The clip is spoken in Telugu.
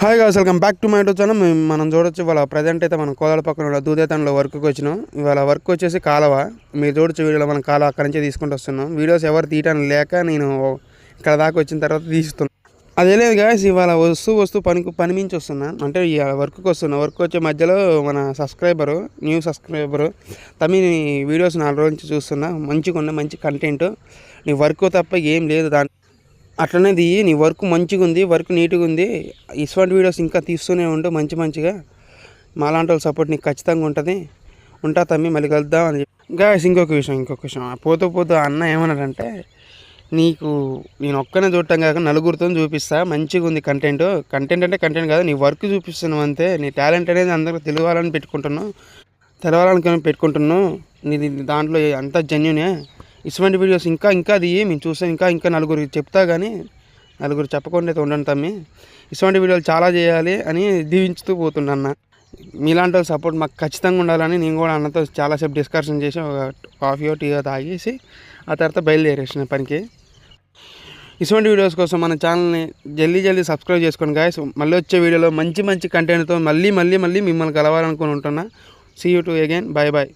Hi guys, welcome back to my YouTube channel. మనం చూడొచ్చు ఇవాళ ప్రజెంట్ అయితే మనం కోదాడ పక్కన ఉన్న దూదేతంలో వర్క్కి వచ్చినాం. ఇవాళ వర్క్ వచ్చేసి కాలువ. మీరు చూడొచ్చు వీడియోలో మనం కాలువ అక్కడి నుంచి తీసుకుంటూ వస్తున్నాం. వీడియోస్ ఎవరు తీయటానికి లేక నేను ఇక్కడ దాకా వచ్చిన తర్వాత తీస్తున్నాను. అదే లేదు గాయ్స్, ఇవాళ వస్తూ పని మించి వస్తున్నా. అంటే ఈ వర్క్కి వస్తున్నా. వర్క్ వచ్చే మధ్యలో మన న్యూ సబ్స్క్రైబరు తమిళ వీడియోస్ 4 రోజుల నుంచి చూస్తున్నా. మంచిగా ఉన్న మంచి కంటెంట్. నీ వర్క్ తప్ప ఏం లేదు దాని అట్లనే నీ వర్క్ మంచిగా ఉంది, వర్క్ నీట్గా ఉంది. ఇటువంటి వీడియోస్ ఇంకా తీస్తూనే ఉండు మంచిగా. మాలాంటి వాళ్ళ సపోర్ట్ నీకు ఖచ్చితంగా ఉంటుంది. ఉంటా తమ్మి, మళ్ళీ కలుద్దాం అని చెప్పి. గాయస్ ఇంకొక విషయం పోతూ అన్న ఏమన్నాడంటే, నీకు నేను ఒక్కనే చూడటం కాక నలుగురితో చూపిస్తా, మంచిగా ఉంది కంటెంట్ అంటే కంటెంట్ కాదు, నీ వర్క్ చూపిస్తున్నావు అంతే. నీ టాలెంట్ అనేది అందరికి తెలవాలని పెట్టుకుంటున్నావు. నీది దాంట్లో అంతా జెన్యునే. ఇటువంటి వీడియోస్ ఇంకా మేము చూస్తాం. ఇంకా నలుగురికి చెప్తా, కానీ నలుగురు చెప్పకుండా అయితే ఉండను తమ్మి. ఇటువంటి వీడియోలు చాలా చేయాలి అని దీవించుతూ పోతుండన్న. మీలాంటి వాళ్ళ సపోర్ట్ మాకు ఖచ్చితంగా ఉండాలని నేను కూడా అన్నతో చాలాసేపు డిస్కషన్ చేసి ఒక కాఫీయో టీయో తాగేసి ఆ తర్వాత బయలుదేరేసిన పనికి. ఇటువంటి వీడియోస్ కోసం మన ఛానల్ని జల్దీ సబ్స్క్రైబ్ చేసుకోండి గాయస్. మళ్ళీ వచ్చే వీడియోలో మంచి కంటెంట్తో మళ్ళీ మిమ్మల్ని కలవాలనుకుని ఉంటున్నా. See you to again. Bye.